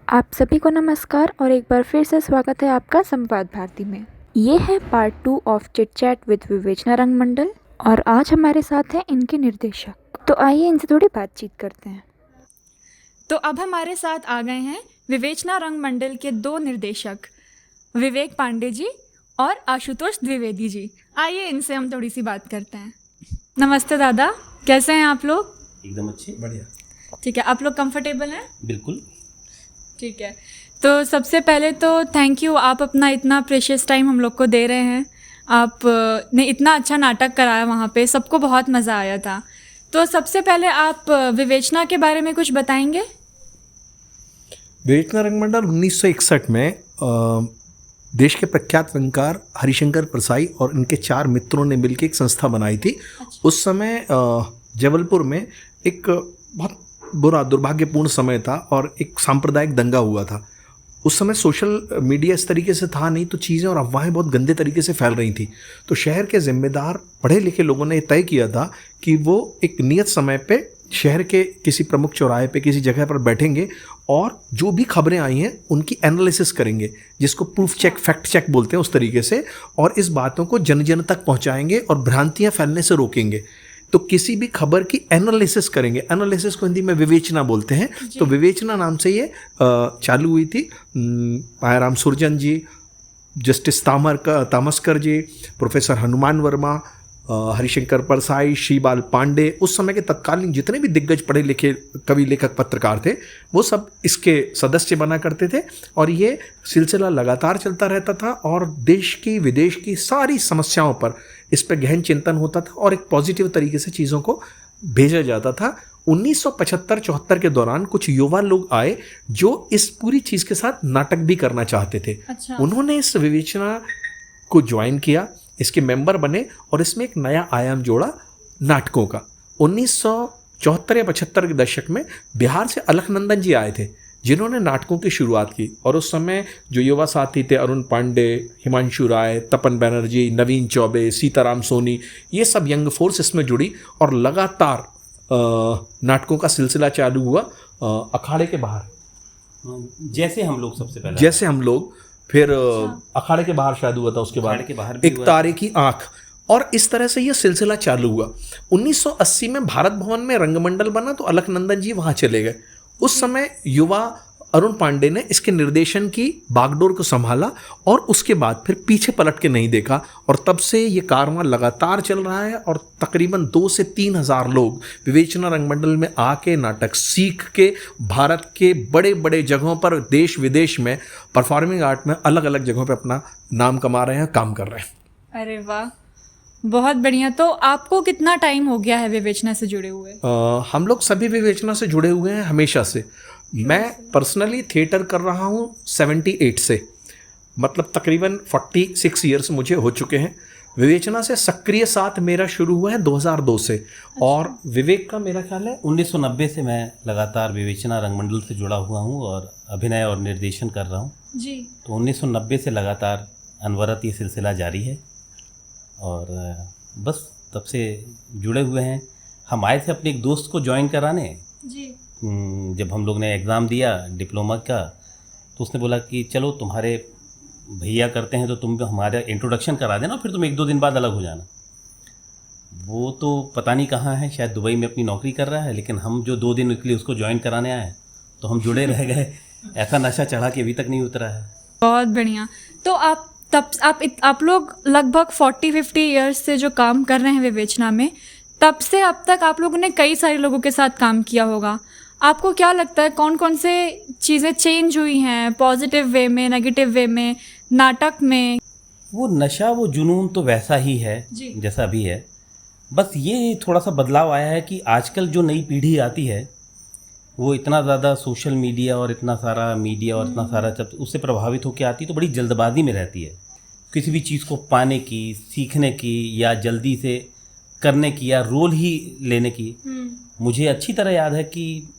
आप सभी को नमस्कार और एक बार फिर से स्वागत है आपका संवाद भारती में। ये है part 2 of chit chat with विवेचना रंगमंडल और आज हमारे साथ हैं इनके निर्देशक। तो आइए इनसे थोड़ी बातचीत करते हैं। तो अब हमारे साथ आ गए हैं विवेचना रंगमंडल के दो निर्देशक विवेक पांडे जी और आशुतोष द्विवेदी जी। आइए इनसे हम थोड़ी सी बात करते हैं। नमस्ते दादा, कैसे हैं आप लोग? एकदम अच्छे, बढ़िया। ठीक है, आप लोग कंफर्टेबल हैं? बिल्कुल। ठीक है, तो सबसे पहले तो थैंक यू, आप अपना इतना प्रेशियस टाइम हम लोग को दे रहे हैं। आप ने इतना अच्छा नाटक कराया, वहाँ पे सबको बहुत मज़ा आया था। तो सबसे पहले आप विवेचना के बारे में कुछ बताएंगे? विवेचना रंगमंडल 1961 में देश के प्रख्यात रंगकार हरिशंकर परसाई और इनके 4 मित्रों ने मिलकर एक संस्था बनाई थी। उस समय जबलपुर में एक बहुत बुरा दुर्भाग्यपूर्ण समय था और एक सांप्रदायिक दंगा हुआ था। उस समय सोशल मीडिया इस तरीके से था नहीं, तो चीज़ें और अफवाहें बहुत गंदे तरीके से फैल रही थी। तो शहर के जिम्मेदार पढ़े लिखे लोगों ने तय किया था कि वो एक नियत समय पे शहर के किसी प्रमुख चौराहे पे किसी जगह पर बैठेंगे और जो भी खबरें आई हैं उनकी एनालिसिस करेंगे, जिसको प्रूफ चेक, फैक्ट चेक बोलते हैं, उस तरीके से, और इस बातों को जन जन तक पहुंचाएंगे और भ्रांतियां फैलने से रोकेंगे। तो किसी भी खबर की एनालिसिस करेंगे। एनालिसिस को हिंदी में विवेचना बोलते हैं। तो विवेचना नाम से ये चालू हुई थी। पायाराम सुरजन जी, जस्टिस तामस्कर जी, प्रोफेसर हनुमान वर्मा, हरिशंकर परसाई, श्रीबाल पांडे, उस समय के तत्कालीन जितने भी दिग्गज पढ़े लिखे कवि, लेखक, पत्रकार थे, वो सब इसके सदस्य बना करते थे। और ये सिलसिला लगातार चलता रहता था और देश की विदेश की सारी समस्याओं पर इस पर गहन चिंतन होता था और एक पॉजिटिव तरीके से चीज़ों को भेजा जाता था। 1975-74 के दौरान कुछ युवा लोग आए जो इस पूरी चीज़ के साथ नाटक भी करना चाहते थे। अच्छा। उन्होंने इस विवेचना को ज्वाइन किया, इसके मेंबर बने और इसमें एक नया आयाम जोड़ा नाटकों का। 1974 या 75 के दशक में बिहार से अलखनंदन जी आए थे, जिन्होंने नाटकों की शुरुआत की। और उस समय जो युवा साथी थे, अरुण पांडे, हिमांशु राय, तपन बैनर्जी, नवीन चौबे, सीताराम सोनी, ये सब यंग फोर्स इसमें जुड़ी और लगातार नाटकों का सिलसिला चालू हुआ। अखाड़े के बाहर जैसे हम लोग सबसे पहले, जैसे हम लोग, फिर अखाड़े के बाहर शायद हुआ था, उसके बाद के बाहर भी एक तारे की आंख, और इस तरह से ये सिलसिला चालू हुआ। 1980 में भारत भवन में रंगमंडल बना तो अलखनंदन जी वहाँ चले गए। उस समय युवा अरुण पांडे ने इसके निर्देशन की बागडोर को संभाला और उसके बाद फिर पीछे पलट के नहीं देखा, और तब से ये कारवां लगातार चल रहा है। और तकरीबन 2 से 3 हज़ार लोग विवेचना रंगमंडल में आके नाटक सीख के भारत के बड़े बड़े जगहों पर, देश विदेश में, परफॉर्मिंग आर्ट में अलग अलग जगहों पर अपना नाम कमा रहे हैं, काम कर रहे हैं। अरे वाह, बहुत बढ़िया। तो आपको कितना टाइम हो गया है विवेचना से जुड़े हुए? हम लोग सभी विवेचना से जुड़े हुए हैं हमेशा से। मैं पर्सनली थिएटर कर रहा हूँ 78 से, मतलब तकरीबन 46 ईयर्स मुझे हो चुके हैं। विवेचना से सक्रिय साथ मेरा शुरू हुआ है 2002 से। और विवेक का मेरा ख्याल है 1990 से मैं लगातार विवेचना रंगमंडल से जुड़ा हुआ हूँ और अभिनय और निर्देशन कर रहा हूँ जी। तो 1990 से लगातार अनवरत ये सिलसिला जारी है और बस तब से जुड़े हुए हैं। हम आए थे अपने एक दोस्त को ज्वाइन कराने जी। जब हम लोग ने एग्ज़ाम दिया डिप्लोमा का, तो उसने बोला कि चलो तुम्हारे भैया करते हैं तो तुम हमारा इंट्रोडक्शन करा देना, फिर तुम 1-2 दिन बाद अलग हो जाना। वो तो पता नहीं कहाँ है, शायद दुबई में अपनी नौकरी कर रहा है, लेकिन हम जो 2 दिन के लिए उसको ज्वाइन कराने आए तो हम जुड़े रह गए। ऐसा नशा चढ़ा के अभी तक नहीं उतरा है। बहुत बढ़िया। तो आप लोग लगभग 40-50 ईयर्स से जो काम कर रहे हैं विवेचना में, तब से अब तक आप लोगों ने कई सारे लोगों के साथ काम किया होगा। आपको क्या लगता है कौन कौन से चीज़ें चेंज हुई हैं, पॉजिटिव वे में, नेगेटिव वे में, नाटक में? वो नशा, वो जुनून तो वैसा ही है जैसा अभी है। बस ये थोड़ा सा बदलाव आया है कि आजकल जो नई पीढ़ी आती है वो इतना ज़्यादा सोशल मीडिया और इतना सारा मीडिया और इतना सारा जब उससे प्रभावित होकर आती है तो बड़ी जल्दबाजी में रहती है किसी भी चीज़ को पाने की, सीखने की, या जल्दी से करने की, या रोल ही लेने की। मुझे अच्छी तरह याद है कि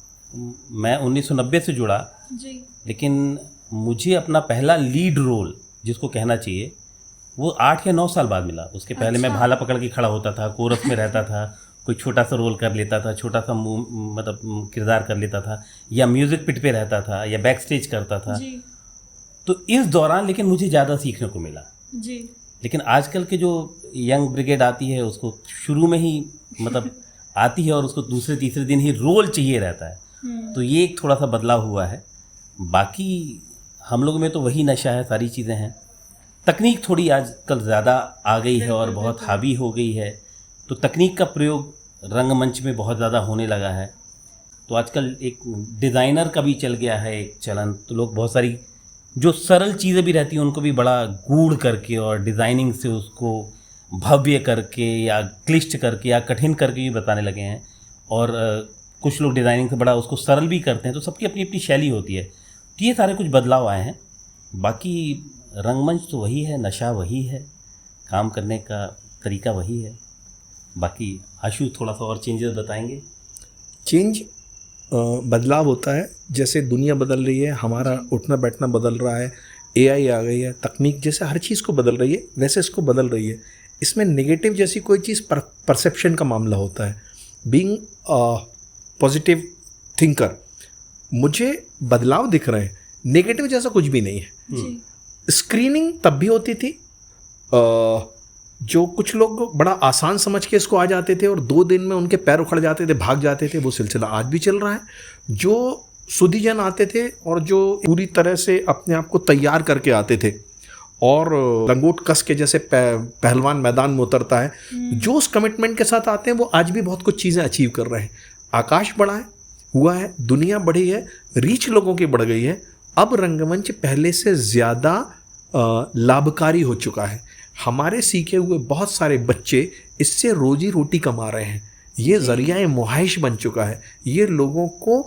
मैं 1990 से जुड़ा जी, लेकिन मुझे अपना पहला लीड रोल जिसको कहना चाहिए वो 8 या 9 साल बाद मिला। उसके पहले मैं भाला पकड़ के खड़ा होता था, कोरस में रहता था, कोई छोटा सा रोल कर लेता था, छोटा सा मतलब किरदार कर लेता था, या म्यूज़िक पिट पे रहता था, या बैक स्टेज करता था। जी तो इस दौरान लेकिन मुझे ज़्यादा सीखने को मिला। जी। लेकिन आजकल के जो यंग ब्रिगेड आती है उसको शुरू में ही मतलब आती है और उसको दूसरे तीसरे दिन ही रोल चाहिए रहता है। तो ये एक थोड़ा सा बदलाव हुआ है। बाकी हम लोग में तो वही नशा है, सारी चीज़ें हैं। तकनीक थोड़ी आजकल ज़्यादा आ गई है और बहुत हावी हो गई है, तो तकनीक का प्रयोग रंगमंच में बहुत ज़्यादा होने लगा है। तो आजकल एक डिज़ाइनर का भी चल गया है एक चलन, तो लोग बहुत सारी जो सरल चीज़ें भी रहती हैं उनको भी बड़ा गूढ़ करके और डिज़ाइनिंग से उसको भव्य करके या क्लिष्ट करके या कठिन करके भी बताने लगे हैं। और कुछ लोग डिज़ाइनिंग से बड़ा उसको सरल भी करते हैं। तो सबकी अपनी अपनी शैली होती है। तो ये सारे कुछ बदलाव आए हैं। बाकी रंगमंच तो वही है, नशा वही है, काम करने का तरीका वही है। बाकी आशु थोड़ा सा और चेंजेस बताएंगे। चेंज बदलाव होता है, जैसे दुनिया बदल रही है, हमारा उठना बैठना बदल रहा है, एआई आ गई है, तकनीक जैसे हर चीज़ को बदल रही है वैसे इसको बदल रही है। इसमें नेगेटिव जैसी कोई चीज़ परसेप्शन का मामला होता है। बीइंग पॉजिटिव थिंकर, मुझे बदलाव दिख रहे हैं, नेगेटिव जैसा कुछ भी नहीं है। स्क्रीनिंग तब भी होती थी, जो कुछ लोग बड़ा आसान समझ के इसको आ जाते थे और 2 दिन में उनके पैर उखड़ जाते थे, भाग जाते थे, वो सिलसिला आज भी चल रहा है। जो सुधीजन आते थे और जो पूरी तरह से अपने आप को तैयार करके आते थे और लंगोट कस के जैसे पहलवान मैदान में उतरता है, जो उस कमिटमेंट के साथ आते हैं वो आज भी बहुत कुछ चीज़ें अचीव कर रहे हैं। आकाश बढ़ा है, हुआ है, दुनिया बढ़ी है, रीच लोगों की बढ़ गई है। अब रंगमंच पहले से ज़्यादा लाभकारी हो चुका है। हमारे सीखे हुए बहुत सारे बच्चे इससे रोजी रोटी कमा रहे हैं। ये ज़रिया मुहाइश बन चुका है। ये लोगों को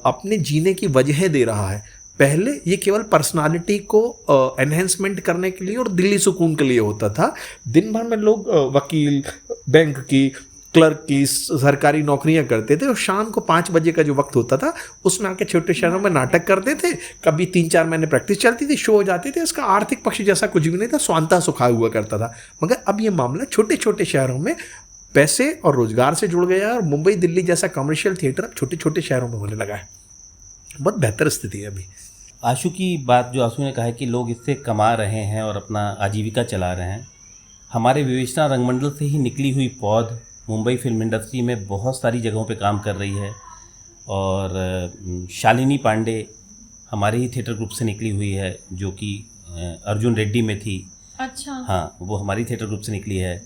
अपने जीने की वजह दे रहा है। पहले ये केवल पर्सनालिटी को एनहेंसमेंट करने के लिए और दिल्ली सुकून के लिए होता था। दिन भर में लोग वकील, बैंक की, क्लर्क की, सरकारी नौकरियां करते थे और शाम को 5 बजे का जो वक्त होता था उसमें आके छोटे शहरों में नाटक करते थे। कभी 3-4 महीने प्रैक्टिस चलती थी, शो हो जाते थे। उसका आर्थिक पक्ष जैसा कुछ भी नहीं था, स्वांता सुखा हुआ करता था। मगर अब ये मामला छोटे छोटे शहरों में पैसे और रोजगार से जुड़ गया और मुंबई दिल्ली जैसा कमर्शियल थिएटर अब छोटे छोटे शहरों में होने लगा है। बहुत बेहतर स्थिति है अभी। आशु की बात जो आशु ने कहा है कि लोग इससे कमा रहे हैं और अपना आजीविका चला रहे हैं। हमारे विवेचना रंगमंडल से ही निकली हुई पौध मुंबई फिल्म इंडस्ट्री में बहुत सारी जगहों पे काम कर रही है। और शालिनी पांडे हमारे ही थिएटर ग्रुप से निकली हुई है, जो कि अर्जुन रेड्डी में थी। अच्छा। हाँ, वो हमारी थिएटर ग्रुप से निकली है।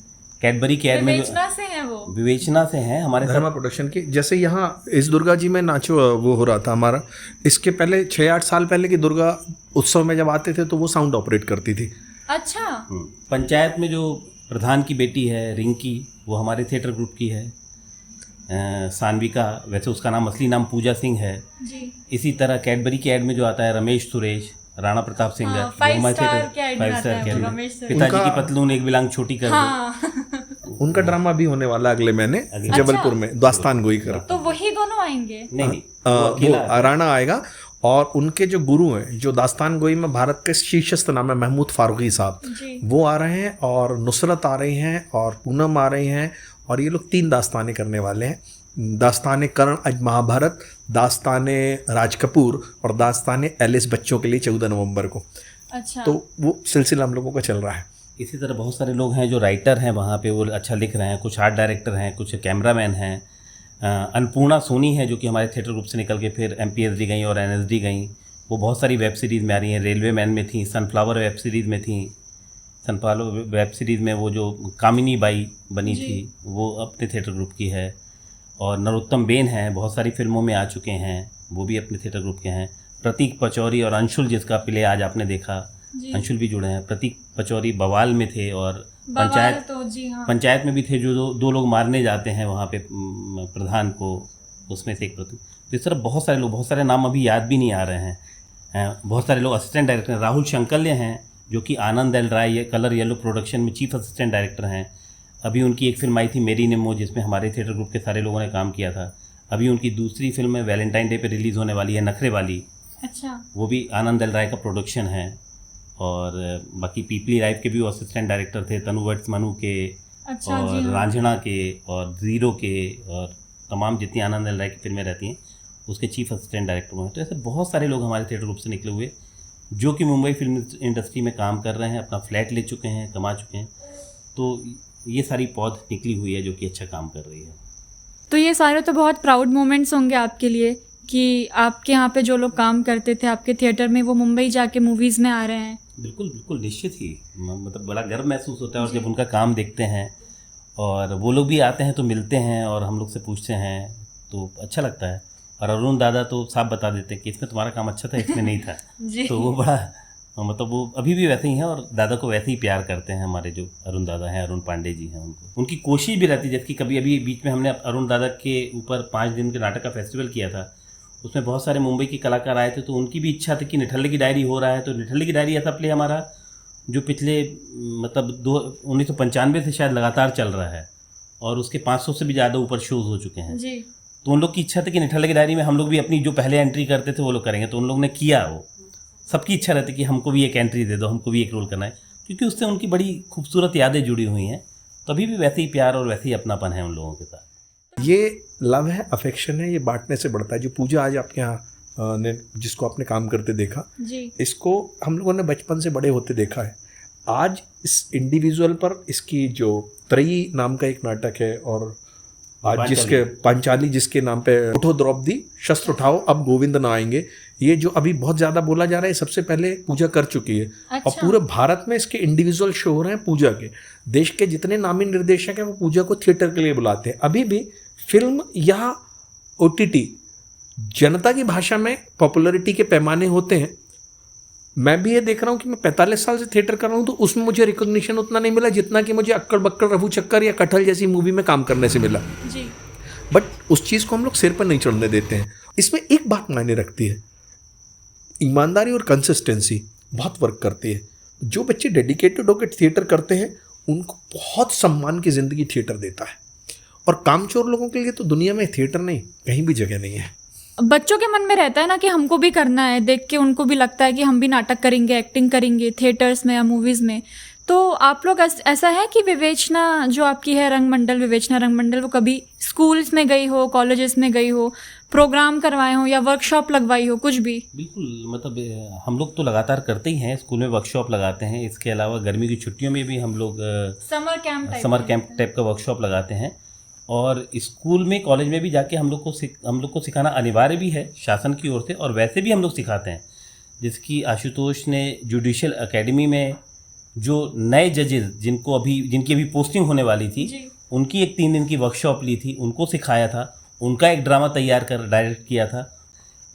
कैडबरी के ऐड में विवेचना से है वो। विवेचना से हैं हमारे धर्मा प्रोडक्शन की। जैसे यहाँ इस दुर्गा जी में नाचो वो हो रहा था हमारा, इसके पहले 6-8 साल पहले की दुर्गा उत्सव में जब आते थे तो वो साउंड ऑपरेट करती थी। अच्छा। पंचायत में जो प्रधान की बेटी है रिंकी, वो हमारे थिएटर ग्रुप की है। सानविका, वैसे उसका नाम असली नाम पूजा सिंह है जी। इसी तरह कैडबरी के ऐड में जो आता है रमेश सुरेश, राणा प्रताप सिंह है, 5 स्टार के ऐड में आता है वो, रमेश सुरेश। पिताजी की पतलून एक बिलांग छोटी कर दो। उनका ड्रामा भी होने वाला अगले महीने जबलपुर में, दास्तान गोई कर। तो वही दोनों आएंगे? नहीं, वो राणा आएगा और उनके जो गुरु हैं, जो दास्तान गोई में भारत के शीर्षस्थ नाम है महमूद फारूकी साहब, वो आ रहे हैं और नुसरत आ रही हैं और पूनम आ रही हैं। और ये लोग 3 दास्तानें करने वाले हैं। दास्तान कर्ण आज महाभारत, दास्तान राज कपूर और दास्तान एलिस बच्चों के लिए 14 नवंबर को। अच्छा। तो वो सिलसिला हम लोगों का चल रहा है। इसी तरह बहुत सारे लोग हैं जो राइटर हैं वहाँ पे, वो अच्छा लिख रहे हैं। कुछ आर्ट डायरेक्टर हैं, कुछ कैमरामैन हैं। अन्नपूर्णा सोनी है जो कि हमारे थिएटर ग्रुप से निकल के फिर MPSD गई और NSD गई। वो बहुत सारी वेब सीरीज़ में आ रही हैं। रेलवे मैन में थी, सनफ्लावर वेब सीरीज़ में थी। सनफ्लावर वेब सीरीज़ में वो जो कामिनी बाई बनी थी वो अपने थिएटर ग्रुप की है। और नरोत्तम बेन हैं, बहुत सारी फिल्मों में आ चुके हैं, वो भी अपने थिएटर ग्रुप के हैं। प्रतीक पचौरी और अंशुल, जिसका प्ले आज आपने देखा, अंशुल भी जुड़े हैं। प्रतीक पचौरी बवाल में थे और पंचायत तो जी हाँ। पंचायत में भी थे, जो 2 लोग मारने जाते हैं वहाँ पे प्रधान को, उसमें से एक प्रतीक। तो इस तरह बहुत सारे लोग, बहुत सारे नाम अभी याद भी नहीं आ रहे हैं। बहुत सारे लोग असिस्टेंट डायरेक्टर, राहुल शंकल्य हैं जो कि आनंद एल राय कलर येलो प्रोडक्शन में चीफ असिस्टेंट डायरेक्टर हैं। अभी उनकी एक फिल्म आई थी मेरी नेमो, जिसमें हमारे थिएटर ग्रुप के सारे लोगों ने काम किया था। अभी उनकी दूसरी फिल्म वैलेंटाइन डे पे रिलीज़ होने वाली है, नखरे वाली। अच्छा। वो भी आनंद एल राय का प्रोडक्शन है। और बाकी पीपली लाइफ के भी वो असिस्टेंट डायरेक्टर थे, तनु वट्स मनु के, अच्छा, और जी हाँ। रांझना के और जीरो के और तमाम जितनी आनंद एल राय की फिल्में रहती हैं उसके चीफ असिस्टेंट डायरेक्टर हैं। तो ऐसे बहुत सारे लोग हमारे थिएटर ग्रुप से निकले हुए जो कि मुंबई फिल्म इंडस्ट्री में काम कर रहे हैं, अपना फ्लैट ले चुके हैं, कमा चुके हैं। तो ये सारी पौध निकली हुई है जो कि अच्छा काम कर रही है। तो ये सारे तो बहुत प्राउड मोमेंट्स होंगे आपके लिए कि आपके यहाँ पे जो लोग काम करते थे आपके थिएटर में वो मुंबई जाके मूवीज़ में आ रहे हैं। बिल्कुल बिल्कुल, निश्चित ही मतलब बड़ा गर्व महसूस होता है और जब उनका काम देखते हैं और वो लोग भी आते हैं तो मिलते हैं और हम लोग से पूछते हैं तो अच्छा लगता है। और अरुण दादा तो साफ बता देते हैं कि इसमें तुम्हारा काम अच्छा था, इसमें नहीं था। जी। तो वो बड़ा मतलब वो अभी भी वैसे ही हैं और दादा को वैसे ही प्यार करते हैं। हमारे जो अरुण दादा हैं, अरुण पांडे जी हैं, उनकी कोशिश भी रहती है। जैसे कि कभी अभी बीच में हमने अरुण दादा के ऊपर 5 दिन के नाटक का फेस्टिवल किया था, उसमें बहुत सारे मुंबई के कलाकार आए थे। तो उनकी भी इच्छा थी कि निठल्ले की डायरी हो रहा है, तो निठल्ले की डायरी ऐसा प्ले हमारा जो पिछले मतलब 1995 से शायद लगातार चल रहा है और उसके 500 से भी ज़्यादा ऊपर शोज़ हो चुके हैं। जी। तो उन लोग की इच्छा थी कि निठल्ले की डायरी में हम लोग भी अपनी जो पहले एंट्री करते थे वो लोग करेंगे। तो उन लोग ने किया। वो सबकी इच्छा रहती कि हमको भी एक एंट्री दे दो, हमको भी एक रोल करना है, क्योंकि उससे उनकी बड़ी खूबसूरत यादें जुड़ी हुई हैं। तो अभी भी वैसे ही प्यार और वैसे ही अपनापन है उन लोगों के साथ। ये लव है, अफेक्शन है, ये बांटने से बढ़ता है। जो पूजा आज आपके यहाँ ने जिसको आपने काम करते देखा, जी। इसको हम लोगों ने बचपन से बड़े होते देखा है। आज इस इंडिविजुअल पर इसकी जो त्रयी नाम का एक नाटक है और आज जिसके पांचाली जिसके नाम पे उठो द्रौपदी शस्त्र उठाओ अब गोविंद ना आएंगे, ये जो अभी बहुत ज़्यादा बोला जा रहा है, सबसे पहले पूजा कर चुकी है। अच्छा। और पूरे भारत में इसके इंडिविजुअल शो हो रहे हैं पूजा के। देश के जितने नामी निर्देशक हैं वो पूजा को थिएटर के लिए बुलाते हैं। अभी भी फिल्म या OTT जनता की भाषा में पॉपुलैरिटी के पैमाने होते हैं। मैं भी ये देख रहा हूँ कि मैं 45 साल से थिएटर कर रहा हूँ तो उसमें मुझे रिकॉग्निशन उतना नहीं मिला जितना कि मुझे अक्कड़ बक्कड़ रफू चक्कर या कटहल जैसी मूवी में काम करने से मिला। जी। बट उस चीज़ को हम लोग सिर पर नहीं चढ़ने देते हैं। इसमें एक बात मायने रखती है, ईमानदारी और कंसिस्टेंसी बहुत वर्क करती है। जो बच्चे डेडिकेटेड होकर थिएटर करते हैं उनको बहुत सम्मान की ज़िंदगी थिएटर देता है। और कामचोर लोगों के लिए तो दुनिया में थिएटर नहीं, कहीं भी जगह नहीं है। बच्चों के मन में रहता है ना कि हमको भी करना है, देख के उनको भी लगता है कि हम भी नाटक करेंगे, एक्टिंग करेंगे थिएटर्स में या मूवीज़ में। तो आप लोग ऐसा है कि विवेचना जो आपकी है रंगमंडल, विवेचना रंगमंडल, वो कभी स्कूल्स में गई हो, कॉलेजेस में गई हो, प्रोग्राम करवाए हो या वर्कशॉप लगवाई हो, कुछ भी? बिल्कुल, मतलब हम लोग तो लगातार करते ही हैं, स्कूल में वर्कशॉप लगाते हैं। इसके अलावा गर्मी की छुट्टियों में भी हम लोग समर कैंप टाइप का वर्कशॉप लगाते हैं। और स्कूल में, कॉलेज में भी जाके हम लोग को सिखाना अनिवार्य भी है शासन की ओर से, और वैसे भी हम लोग सिखाते हैं। जिसकी आशुतोष ने जुडिशियल एकेडमी में जो नए जजेस जिनकी अभी पोस्टिंग होने वाली थी, उनकी एक 3 दिन की वर्कशॉप ली थी, उनको सिखाया था, उनका एक ड्रामा तैयार कर डायरेक्ट किया था।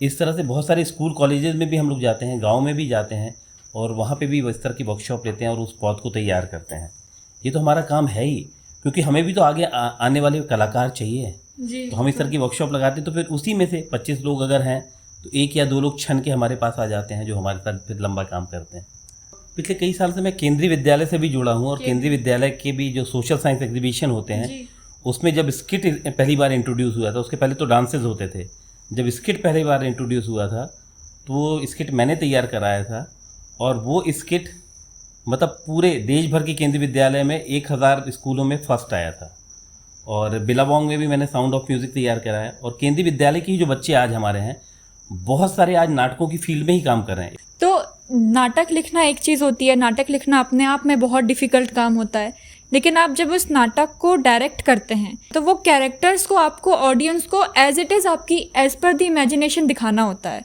इस तरह से बहुत सारे स्कूल कॉलेजेस में भी हम लोग जाते हैं, गाँव में भी जाते हैं और वहाँ पे भी इस तरह की वर्कशॉप लेते हैं और उस पौध को तैयार करते हैं। ये तो हमारा काम है ही, क्योंकि हमें भी तो आगे आने वाले कलाकार चाहिए। तो हम इस तरह की वर्कशॉप लगाते हैं, तो फिर उसी में से 25 लोग अगर हैं तो 1 या 2 लोग छन के हमारे पास आ जाते हैं जो हमारे साथ फिर लंबा काम करते हैं। पिछले कई साल से मैं केंद्रीय विद्यालय से भी जुड़ा हूँ और केंद्रीय विद्यालय के भी जो सोशल साइंस एग्जीबिशन होते हैं उसमें जब स्किट पहली बार इंट्रोड्यूस हुआ था, उसके पहले तो डांसेज होते थे, जब स्किट पहली बार इंट्रोड्यूस हुआ था तो वो स्किट मैंने तैयार कराया था। और वो स्किट मतलब पूरे देश भर के केंद्रीय विद्यालय में 1000 स्कूलों में फर्स्ट आया था। और बिलाबोंग में भी मैंने साउंड ऑफ म्यूज़िक तैयार कराया। और केंद्रीय विद्यालय के ही जो बच्चे आज हमारे हैं, बहुत सारे आज नाटकों की फील्ड में ही काम कर रहे हैं। तो नाटक लिखना एक चीज़ होती है, नाटक लिखना अपने आप में बहुत डिफ़िकल्ट काम होता है, लेकिन आप जब उस नाटक को डायरेक्ट करते हैं तो वो कैरेक्टर्स को आपको, ऑडियंस को एज इट इज़ आपकी एज पर द इमेजिनेशन दिखाना होता है।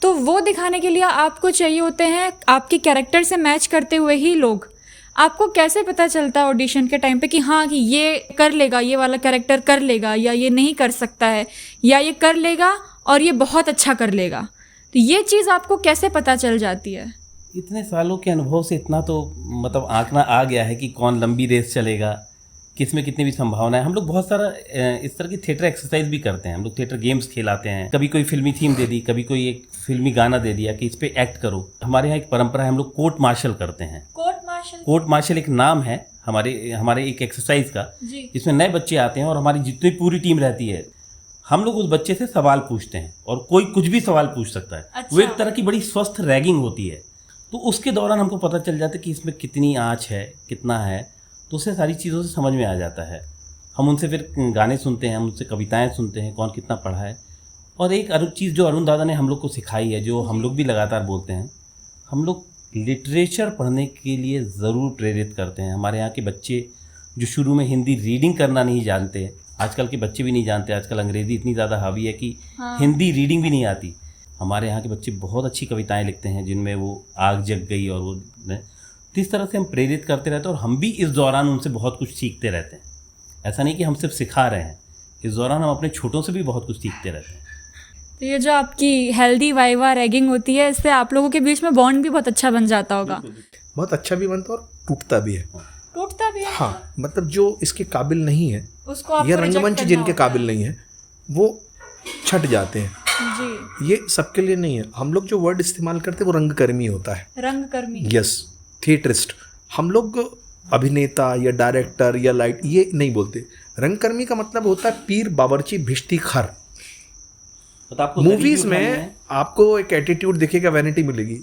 तो वो दिखाने के लिए आपको चाहिए होते हैं आपके कैरेक्टर से मैच करते हुए ही लोग। आपको कैसे पता चलता है ऑडिशन के टाइम पे कि हाँ कि ये कर लेगा, ये वाला कैरेक्टर कर लेगा, या ये नहीं कर सकता है, या ये कर लेगा और ये बहुत अच्छा कर लेगा? तो ये चीज़ आपको कैसे पता चल जाती है? इतने सालों के अनुभव से इतना तो मतलब आंकना आ गया है कि कौन लंबी रेस चलेगा, किस में कितनी भी संभावना है। हम लोग बहुत सारा इस तरह की थिएटर एक्सरसाइज भी करते हैं। हम लोग थिएटर गेम्स खेलाते हैं, कभी कोई फिल्मी थीम दे दी, कभी कोई एक फिल्मी गाना दे दिया कि इस पे एक्ट करो। हमारे यहाँ एक परंपरा है, हम लोग कोर्ट मार्शल करते हैं। कोर्ट मार्शल एक नाम है हमारे एक एक्सरसाइज का, जिसमें नए बच्चे आते हैं और हमारी जितनी पूरी टीम रहती है, हम लोग उस बच्चे से सवाल पूछते हैं और कोई कुछ भी सवाल पूछ सकता है। अच्छा। वो एक तरह की बड़ी स्वस्थ रैगिंग होती है। तो उसके दौरान हमको पता चल जाता है कि इसमें कितनी आँच है, कितना है। तो उससे सारी चीज़ों से समझ में आ जाता है। हम उनसे फिर गाने सुनते हैं, हम उनसे कविताएं सुनते हैं, कौन कितना पढ़ा है। और एक चीज़ जो अरुण दादा ने हम लोग को सिखाई है, जो हम लोग भी लगातार बोलते हैं, हम लोग लिटरेचर पढ़ने के लिए ज़रूर प्रेरित करते हैं। हमारे यहाँ के बच्चे जो शुरू में हिंदी रीडिंग करना नहीं जानते, आजकल के बच्चे भी नहीं जानते, आजकल अंग्रेज़ी इतनी ज़्यादा हावी है कि हिंदी रीडिंग भी नहीं आती। हमारे यहाँ के बच्चे बहुत अच्छी कविताएं लिखते हैं जिनमें वो आग जग गई और वो, तो इस तरह से हम प्रेरित करते रहते हैं और हम भी इस दौरान उनसे बहुत कुछ सीखते रहते हैं। ऐसा नहीं कि हम सिर्फ सिखा रहे हैं, इस दौरान हम अपने छोटों से भी बहुत कुछ सीखते रहते हैं। तो ये जो आपकी हेल्दी वाइवा रैगिंग होती है, इससे आप लोगों के बीच में बॉन्ड भी बहुत अच्छा बन जाता होगा। बहुत अच्छा भी बनता है और टूटता भी है। टूटता भी है? हाँ, मतलब जो इसके काबिल नहीं है, उसको आपको ये reject रंगमंच करना जिनके होता है। काबिल नहीं है वो छट जाते हैं। जी, ये सबके लिए नहीं है। हम लोग जो वर्ड इस्तेमाल करते हैं वो रंगकर्मी होता है। रंगकर्मी। Yes, theatrist. हम लोग अभिनेता या डायरेक्टर या लाइट ये नहीं बोलते। रंगकर्मी का मतलब होता है पीर, बावर्ची, भिश्ती, खर। मूवीज में आपको एक एटीट्यूड दिखेगा, वैनिटी मिलेगी।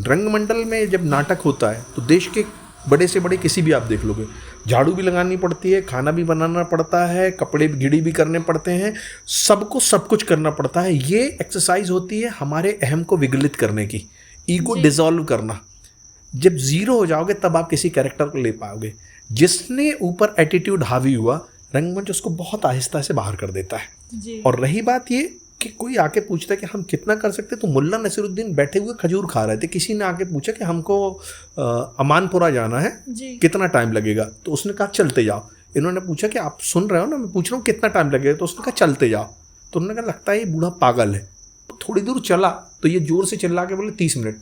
रंगमंडल में जब नाटक होता है तो देश के बड़े से बड़े किसी भी आप देख लोगे, झाड़ू भी लगानी पड़ती है, खाना भी बनाना पड़ता है, कपड़े भी गिड़ी भी करने पड़ते हैं, सबको सब कुछ करना पड़ता है। ये एक्सरसाइज होती है हमारे अहम को विगलित करने की, ईगो डिसॉल्व करना। जब जीरो हो जाओगे तब आप किसी कैरेक्टर को ले पाओगे। जिसने ऊपर एटीट्यूड हावी हुआ, रंगमंच उसको बहुत आहिस्ता से बाहर कर देता है। जी। और रही बात ये कि कोई आके पूछता है कि हम कितना कर सकते, तो मुल्ला नसीरुद्दीन बैठे हुए खजूर खा रहे थे, किसी ने आके पूछा कि हमको अमानपुरा जाना है, कितना टाइम लगेगा, तो उसने कहा चलते जाओ। इन्होंने पूछा कि आप सुन रहे हो ना, मैं पूछ रहा हूँ कितना टाइम लगेगा, तो उसने कहा चलते जाओ। तो उन्होंने कहा लगता है ये बूढ़ा पागल है। तो थोड़ी दूर चला तो ये जोर से चिल्ला के बोले 30 मिनट।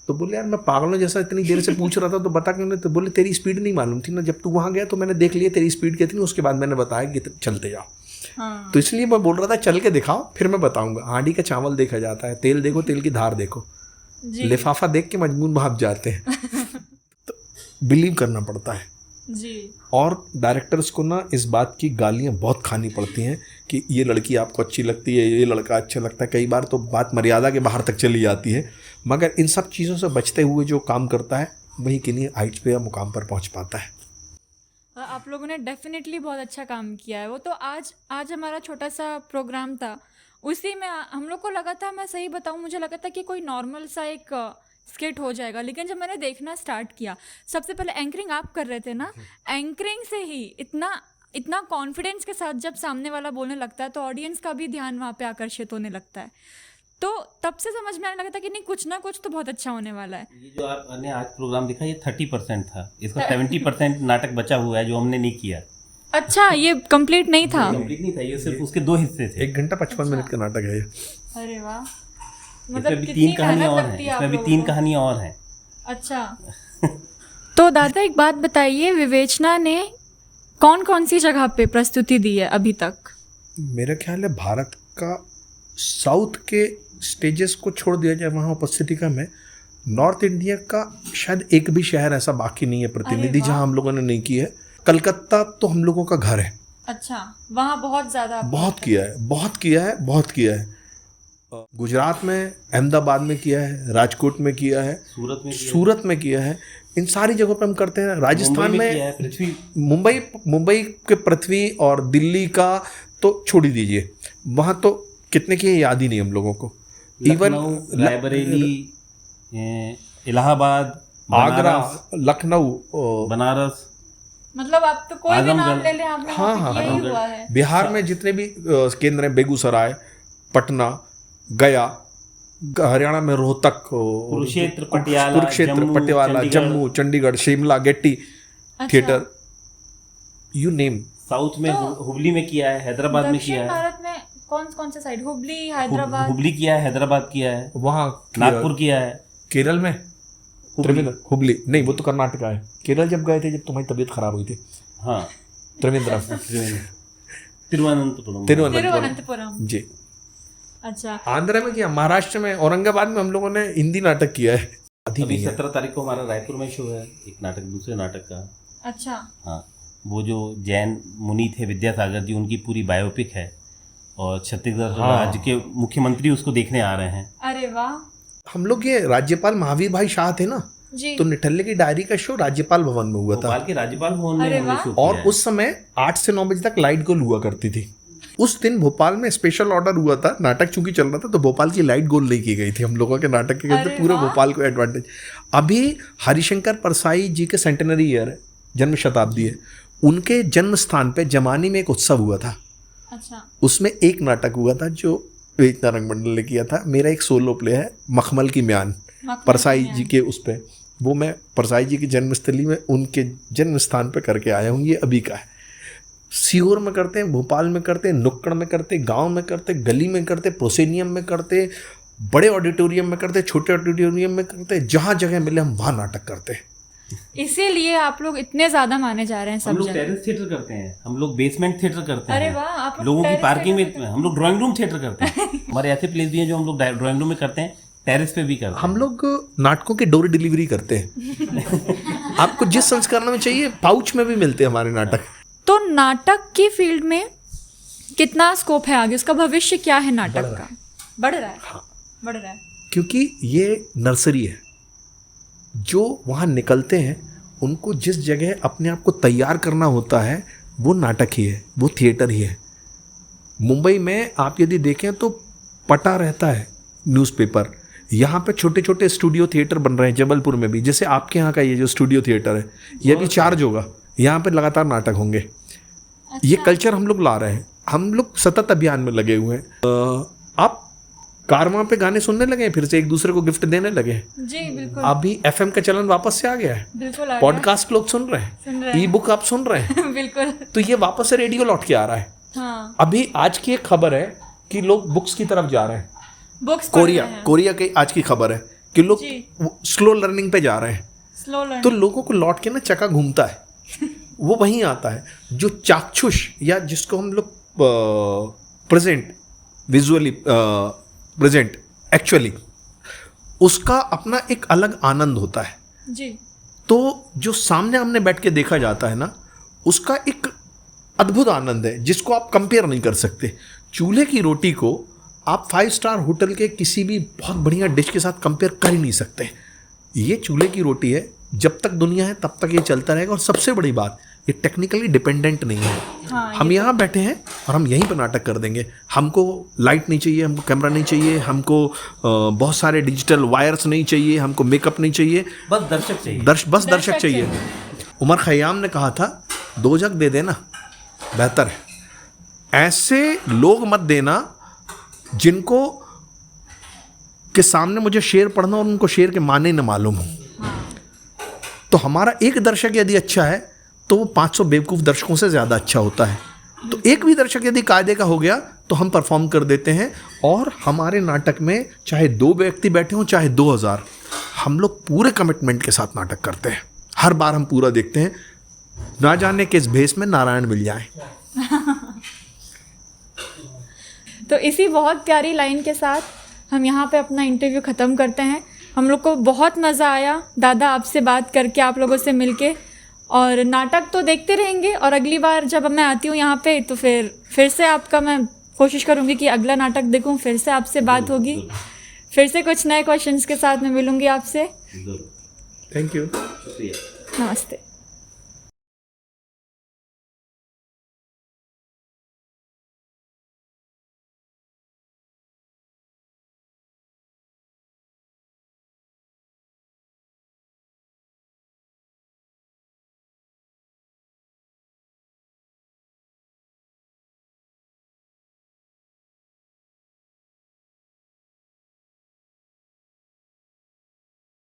तो बोले यार मैं पागल हूँ, जैसा इतनी देर से पूछ रहा था तो बता क्यों नहीं। तो बोले तेरी स्पीड नहीं मालूम थी ना, जब तू वहाँ गया तो मैंने देख लिया तेरी स्पीड कितनी, उसके बाद मैंने बताया कि चलते जाओ। हाँ। तो इसलिए मैं बोल रहा था चल के दिखाओ, फिर मैं बताऊंगा। हांडी का चावल देखा जाता है, तेल देखो, तेल की धार देखो, लिफाफा देख के मजबूर भाप जाते हैं। तो बिलीव करना पड़ता है जी। और डायरेक्टर्स को ना इस बात की गालियाँ बहुत खानी पड़ती हैं कि ये लड़की आपको अच्छी लगती है, ये लड़का अच्छा लगता है। कई बार तो बात मर्यादा के बाहर तक चली जाती है, मगर इन सब चीज़ों से बचते हुए जो काम करता है वही किन्हीं हाइट्स पे या मुकाम पर पहुंच पाता है। आप लोगों ने डेफिनेटली बहुत अच्छा काम किया है। वो तो आज हमारा छोटा सा प्रोग्राम था, उसी में हम लोग को लगा था, मैं सही बताऊं, मुझे लगा था कि कोई नॉर्मल सा एक स्किट हो जाएगा, लेकिन जब मैंने देखना स्टार्ट किया, सबसे पहले एंकरिंग आप कर रहे थे ना, एंकरिंग से ही इतना कॉन्फिडेंस के साथ जब सामने वाला बोलने लगता है तो ऑडियंस का भी ध्यान वहाँ पे आकर्षित होने लगता है। तो तब से समझ में आने लगा था कि नहीं, कुछ ना कुछ तो बहुत अच्छा होने वाला है। ये जो आपने आज प्रोग्राम देखा ये 30% था, इसका 70% नाटक बचा हुआ है जो हमने नहीं किया। अच्छा, ये कंप्लीट नहीं था? कंप्लीट नहीं था, ये सिर्फ उसके 2 हिस्से थे। 1 घंटा 55 मिनट का नाटक है ये। अरे वाह, मतलब भी 3 कहानियाँ और हैं, इसमें भी 3 कहानियाँ और हैं। अच्छा। तो दादा एक बात बताइए, विवेचना ने कौन कौन सी जगह पे प्रस्तुति दी है अभी तक? मेरा ख्याल है भारत का साउथ के स्टेजेस को छोड़ दिया जाए वहाँ उपस्थिति का, में नॉर्थ इंडिया का शायद एक भी शहर ऐसा बाकी नहीं है प्रतिनिधि जहाँ हम लोगों ने नहीं की है। कलकत्ता तो हम लोगों का घर है। अच्छा, वहाँ बहुत ज़्यादा बहुत किया है। गुजरात में, अहमदाबाद में किया है, राजकोट में किया है, सूरत में किया है। इन सारी जगहों पे हम करते हैं। राजस्थान में मुंबई के पृथ्वी और दिल्ली का तो छोड़ ही दीजिए, वहाँ तो कितने की याद ही नहीं हम लोगों को। इवन रायबरेली, इलाहाबाद, आगरा, लखनऊ, बनारस, मतलब आप तो कोई भी नाम ले लें, आपने हाँ, किया ही हुआ है। बिहार में जितने भी केंद्र हैं, बेगूसराय, पटना, गया, हरियाणा में Rohtak, Kurukshetra, Patiala, Jammu, Chandigarh, Shimla, Gaiety Theatre, you name. South में हुबली में किया है, हैदराबाद में किया है। भारत में कौन सा साइड? हुबली, हैदराबाद। हुबली किया है, हैदराबाद किया है, वहाँ नागपुर किया है। केरल में हुबली नहीं, वो तो कर्नाटक है। केरल जब गए थे, जब तुम्हारी तबीयत खराब हुई थी। हाँ, तिरुवनंतपुरम जी। अच्छा, आंध्र में किया, महाराष्ट्र में, औरंगाबाद में हम लोगों ने हिंदी नाटक किया है। अभी 17 तारीख को हमारा रायपुर में शो है, एक नाटक, दूसरे नाटक का। अच्छा। हाँ, वो जो जैन मुनि थे विद्यासागर जी, उनकी पूरी बायोपिक है और छत्तीसगढ़ राज्य के मुख्यमंत्री उसको देखने आ रहे हैं। अरे वाह। हम लोग ये राज्यपाल महावीर भाई शाह थे ना, जी। तो निठल्ले की डायरी का शो राज्यपाल भवन में हुआ था भोपाल के राज्यपाल भवन में अरे हमने वाह। शो किया और है। उस समय 8 से 9 बजे तक लाइट गोल हुआ करती थी। उस दिन भोपाल में स्पेशल ऑर्डर हुआ था, नाटक चूंकि चल रहा था तो भोपाल की लाइट गोल नहीं की गई थी हम लोगों के नाटक के अरे पूरे वाह। भोपाल को एडवांटेज। अभी हरिशंकर परसाई जी के सेंटेनरी ईयर है, जन्म शताब्दी है, उनके जन्म स्थान पे जमानी में एक उत्सव हुआ था। अच्छा। उसमें एक नाटक हुआ था जो विवेचना रंगमंडल ने किया था। मेरा एक सोलो प्ले है मखमल की म्यान, परसाई जी के उस पे, वो मैं परसाई जी की जन्मस्थली में उनके जन्म स्थान पे करके आया हूँ। ये अभी का है। सीहोर में करते हैं, भोपाल में करते हैं, नुक्कड़ में करते हैं, गांव में करते हैं, गली में करते हैं, प्रोसेनियम में करते हैं, बड़े ऑडिटोरियम में करते हैं, छोटे ऑडिटोरियम में करते हैं, जहाँ जगह मिले हम वहाँ नाटक करते हैं। इसीलिए आप लोग इतने ज्यादा माने जा रहे हैं हम सब लोग जगह। टेरेस थिएटर करते हैं, हम लोग बेसमेंट थिएटर करते हैं। अरे वाह, आप लोग लोगों की टेरेस पार्किंग थिएटर में हम लोग ड्राइंग रूम थिएटर करते हैं। हमारे ऐसे प्लेस भी हैं जो हम लोग ड्राइंग रूम में करते हैं, टेरेस पे भी करते हैं। हम लोग नाटकों की डोर डिलीवरी करते हैं। आपको जिस संस्करण में चाहिए पाउच में भी मिलते हैं हमारे नाटक। तो नाटक की फील्ड में कितना स्कोप है आगे, उसका भविष्य क्या है नाटक का? बढ़ रहा है। हाँ। बढ़ रहा है। क्योंकि ये नर्सरी है, जो वहाँ निकलते हैं उनको जिस जगह अपने आप को तैयार करना होता है वो नाटक ही है, वो थिएटर ही है। मुंबई में आप यदि देखें तो पटा रहता है न्यूज़पेपर, यहाँ पे छोटे छोटे स्टूडियो थिएटर बन रहे हैं। जबलपुर में भी, जैसे आपके यहाँ का ये जो स्टूडियो थिएटर है, ये भी चार्ज होगा, यहाँ पे लगातार नाटक होंगे। ये कल्चर हम लोग ला रहे हैं, हम लोग सतत अभियान में लगे हुए हैं। आप कारवां पे गाने सुनने लगे हैं, फिर से एक दूसरे को गिफ्ट देने लगे हैं। जी बिल्कुल। अभी FM का चलन वापस से आ गया है, बिल्कुल आ गया। पॉडकास्ट लोग सुन रहे सुन रहे हैं, ई बुक आप सुन रहे हैं, बिल्कुल। तो ये वापस से रेडियो लौट के आ रहा है। हाँ। अभी आज की एक खबर है कि लोग बुक्स की तरफ जा रहे हैं। बुक्स कोरिया की आज की खबर है कि लोग जी। स्लो लर्निंग पे जा रहे हैं। Slow learning. तो लोगों को लौट के ना चक्का घूमता है, वो वहीं आता है जो चाक्षुष, या जिसको हम लोग प्रेजेंट, विजुअली प्रेजेंट, एक्चुअली उसका अपना एक अलग आनंद होता है। जी। तो जो सामने हमने बैठ के देखा जाता है ना, उसका एक अद्भुत आनंद है जिसको आप कंपेयर नहीं कर सकते। चूल्हे की रोटी को आप 5 स्टार होटल के किसी भी बहुत बढ़िया डिश के साथ कंपेयर कर ही नहीं सकते। ये चूल्हे की रोटी है, जब तक दुनिया है तब तक ये चलता रहेगा। और सबसे बड़ी बात, ये टेक्निकली डिपेंडेंट नहीं है। हाँ, हम यहाँ बैठे हैं और हम यहीं पर नाटक कर देंगे। हमको लाइट नहीं चाहिए, हमको कैमरा नहीं चाहिए, हमको बहुत सारे डिजिटल वायर्स नहीं चाहिए, हमको मेकअप नहीं चाहिए, बस दर्शक चाहिए। बस दर्शक चाहिए। उमर खयाम ने कहा था, 2 जग दे देना बेहतर है, ऐसे लोग मत देना जिनको के सामने मुझे शेर पढ़ना और उनको शेर के माने न मालूम हो। तो हमारा एक दर्शक यदि अच्छा है तो वो 500 बेवकूफ़ दर्शकों से ज़्यादा अच्छा होता है। तो एक भी दर्शक यदि कायदे का हो गया तो हम परफॉर्म कर देते हैं। और हमारे नाटक में चाहे 2 व्यक्ति बैठे हों चाहे 2000, हम लोग पूरे कमिटमेंट के साथ नाटक करते हैं। हर बार हम पूरा देखते हैं, ना जाने किस भेष में नारायण मिल जाए। तो इसी बहुत प्यारी लाइन के साथ हम यहाँ पे अपना इंटरव्यू ख़त्म करते हैं। हम लोग को बहुत मज़ा आया दादा आपसे बात करके, आप लोगों से मिलके। और नाटक तो देखते रहेंगे, और अगली बार जब मैं आती हूँ यहाँ पे तो फिर से आपका मैं कोशिश करूँगी कि अगला नाटक देखूँ, फिर से आपसे बात होगी, फिर से कुछ नए क्वेश्चंस के साथ मैं मिलूँगी आपसे। Thank you. नमस्ते।